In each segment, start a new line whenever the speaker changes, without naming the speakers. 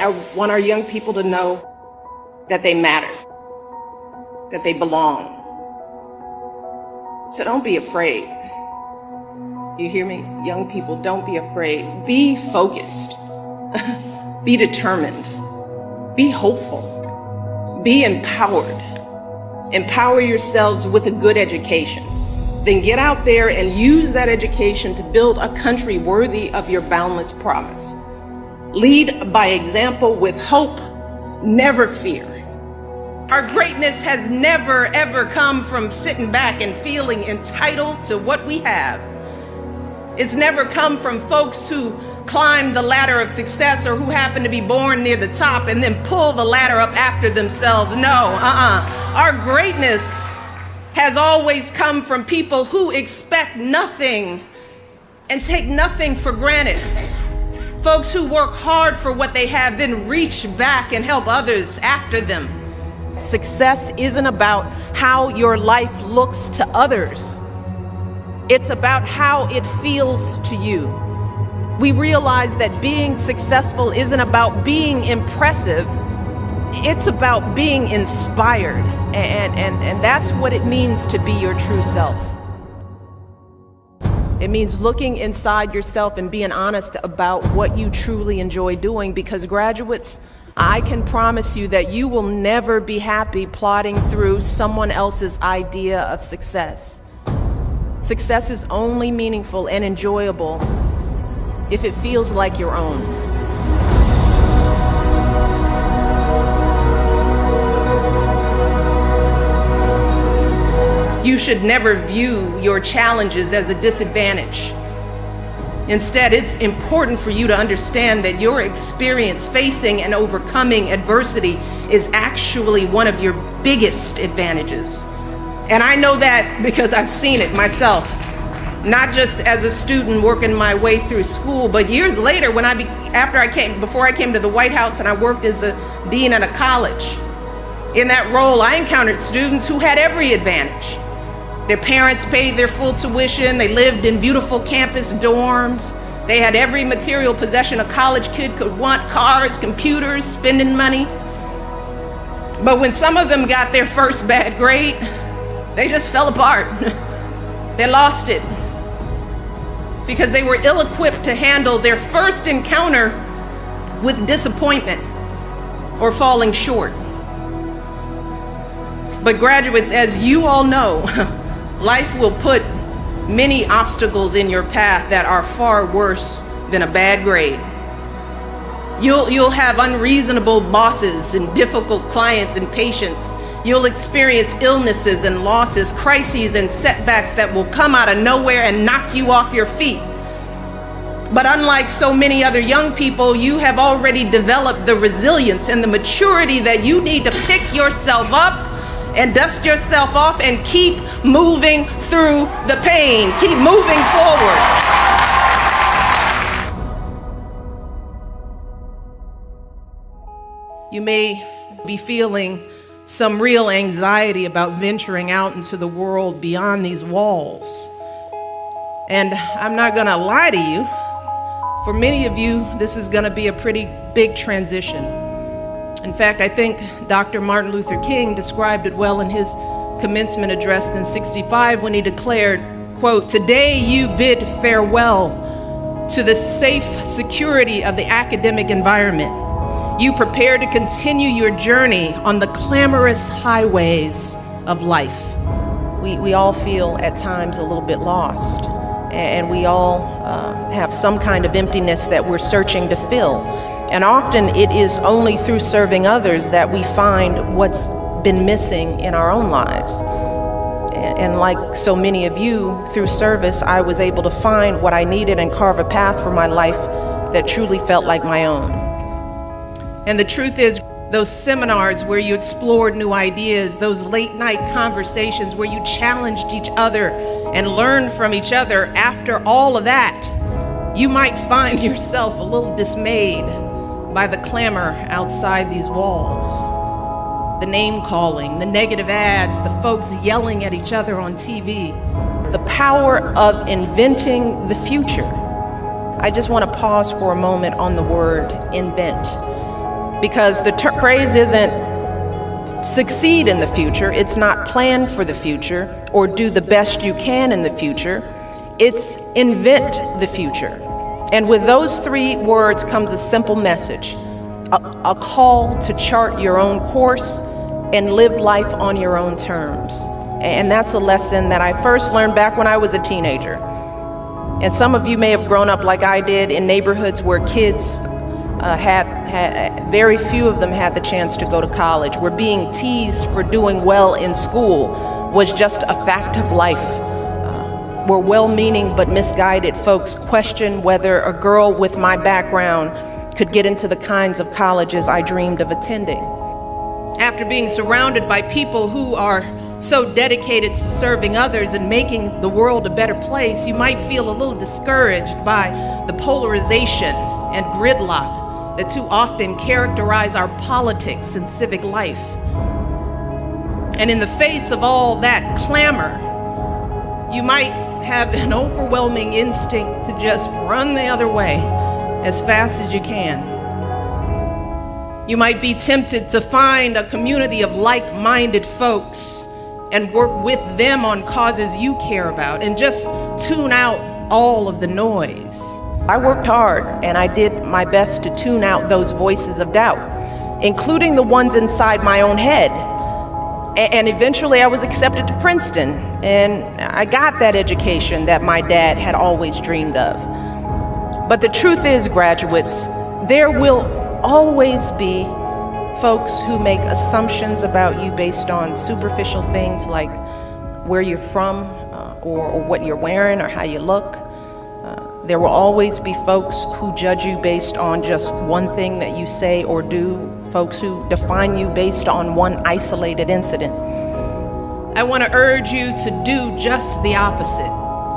I want our young people to know that they matter, that they belong. So don't be afraid. Do you hear me? Young people, don't be afraid. Be focused. Be determined. Be hopeful. Be empowered. Empower yourselves with a good education. Then get out there and use that education to build a country worthy of your boundless promise. Lead by example with hope, never fear. Our greatness has never, ever come from sitting back and feeling entitled to what we have. It's never come from folks who climb the ladder of success or who happen to be born near the top and then pull the ladder up after themselves. No, Our greatness has always come from people who expect nothing and take nothing for granted. Folks who work hard for what they have, then reach back and help others after them. Success isn't about how your life looks to others. It's about how it feels to you. We realize that being successful isn't about being impressive. It's about being inspired. And that's what it means to be your true self. It means looking inside yourself and being honest about what you truly enjoy doing, because graduates, I can promise you that you will never be happy plodding through someone else's idea of success. Success is only meaningful and enjoyable if it feels like your own. You should never view your challenges as a disadvantage. Instead, it's important for you to understand that your experience facing and overcoming adversity is actually one of your biggest advantages. And I know that because I've seen it myself, not just as a student working my way through school, but years later before I came to the White House and I worked as a dean at a college. In that role, I encountered students who had every advantage. Their parents paid their full tuition. They lived in beautiful campus dorms. They had every material possession a college kid could want: cars, computers, spending money. But when some of them got their first bad grade, they just fell apart. They lost it because they were ill-equipped to handle their first encounter with disappointment or falling short. But graduates, as you all know, life will put many obstacles in your path that are far worse than a bad grade. You'll have unreasonable bosses and difficult clients and patients. You'll experience illnesses and losses, crises and setbacks that will come out of nowhere and knock you off your feet. But unlike so many other young people, you have already developed the resilience and the maturity that you need to pick yourself up and dust yourself off and keep moving through the pain. Keep moving forward. You may be feeling some real anxiety about venturing out into the world beyond these walls. And I'm not gonna lie to you, for many of you, this is gonna be a pretty big transition. In fact, I think Dr. Martin Luther King described it well in his commencement address in '65 when he declared, quote, "Today you bid farewell to the safe security of the academic environment. You prepare to continue your journey on the clamorous highways of life." We all feel at times a little bit lost, and we all have some kind of emptiness that we're searching to fill. And often it is only through serving others that we find what's been missing in our own lives. And like so many of you, through service, I was able to find what I needed and carve a path for my life that truly felt like my own. And the truth is, those seminars where you explored new ideas, those late night conversations where you challenged each other and learned from each other, after all of that, you might find yourself a little dismayed by the clamor outside these walls. The name calling, the negative ads, the folks yelling at each other on TV. The power of inventing the future. I just want to pause for a moment on the word invent. because the phrase isn't succeed in the future, it's not plan for the future or do the best you can in the future, it's invent the future. And with those three words comes a simple message, a call to chart your own course and live life on your own terms. And that's a lesson that I first learned back when I was a teenager. And some of you may have grown up like I did in neighborhoods where kids had very few of them had the chance to go to college, where being teased for doing well in school was just a fact of life, where well-meaning but misguided folks questioned whether a girl with my background could get into the kinds of colleges I dreamed of attending. After being surrounded by people who are so dedicated to serving others and making the world a better place, you might feel a little discouraged by the polarization and gridlock that too often characterize our politics and civic life. And in the face of all that clamor, you might have an overwhelming instinct to just run the other way as fast as you can. You might be tempted to find a community of like-minded folks and work with them on causes you care about and just tune out all of the noise. I worked hard and I did my best to tune out those voices of doubt, including the ones inside my own head. And eventually I was accepted to Princeton, and I got that education that my dad had always dreamed of. But the truth is, graduates, there will always be folks who make assumptions about you based on superficial things like where you're from or what you're wearing or how you look. There will always be folks who judge you based on just one thing that you say or do, folks who define you based on one isolated incident. I want to urge you to do just the opposite.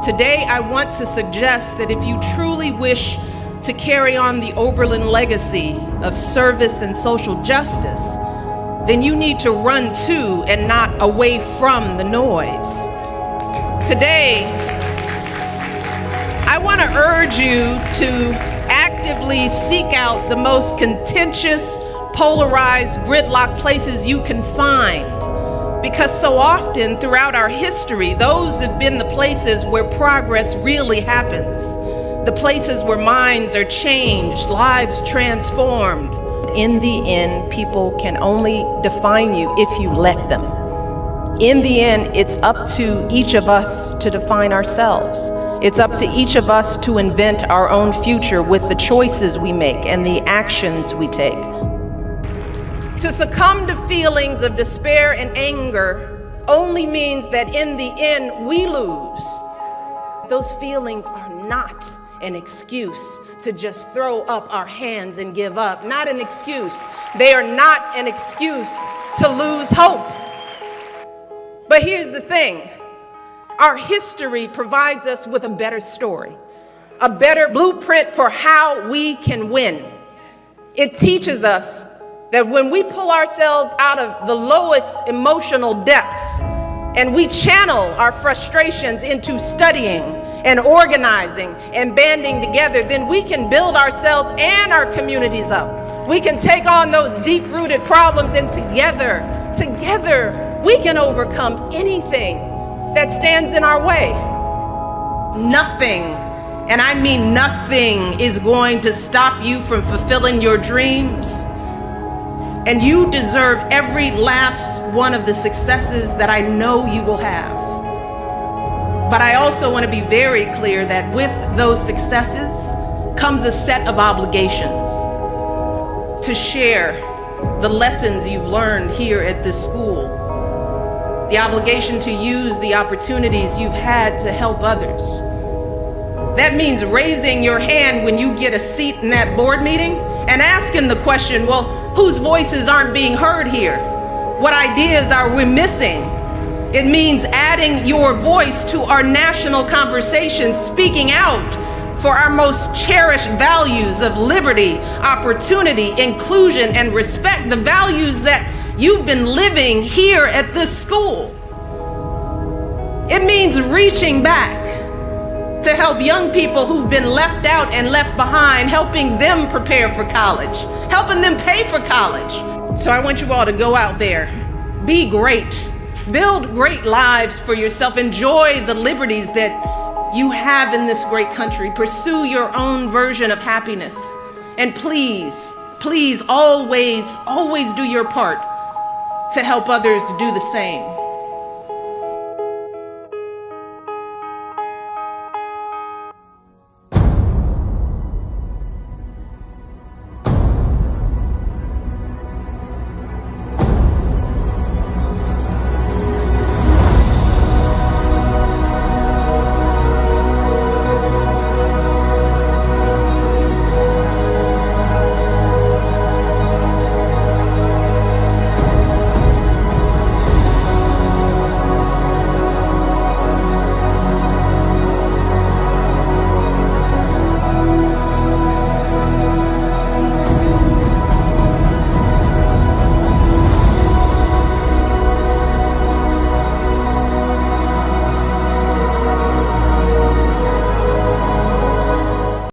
Today, I want to suggest that if you truly wish to carry on the Oberlin legacy of service and social justice, then you need to run to and not away from the noise. Today, I want to urge you to actively seek out the most contentious, polarized, gridlock places you can find. Because so often throughout our history, those have been the places where progress really happens. The places where minds are changed, lives transformed. In the end, people can only define you if you let them. In the end, it's up to each of us to define ourselves. It's up to each of us to invent our own future with the choices we make and the actions we take. To succumb to feelings of despair and anger only means that in the end we lose. Those feelings are not an excuse to just throw up our hands and give up. Not an excuse. They are not an excuse to lose hope. But here's the thing. Our history provides us with a better story, a better blueprint for how we can win. It teaches us that when we pull ourselves out of the lowest emotional depths and we channel our frustrations into studying and organizing and banding together, then we can build ourselves and our communities up. We can take on those deep-rooted problems, and together, we can overcome anything that stands in our way. Nothing, and I mean nothing, is going to stop you from fulfilling your dreams. And you deserve every last one of the successes that I know you will have. But I also want to be very clear that with those successes comes a set of obligations to share the lessons you've learned here at this school. The obligation to use the opportunities you've had to help others. That means raising your hand when you get a seat in that board meeting and asking the question, well, whose voices aren't being heard here? What ideas are we missing? It means adding your voice to our national conversation, speaking out for our most cherished values of liberty, opportunity, inclusion, and respect, the values that you've been living here at this school. It means reaching back to help young people who've been left out and left behind, helping them prepare for college, helping them pay for college. So I want you all to go out there, be great, build great lives for yourself, enjoy the liberties that you have in this great country, pursue your own version of happiness, and please, please always do your part to help others do the same.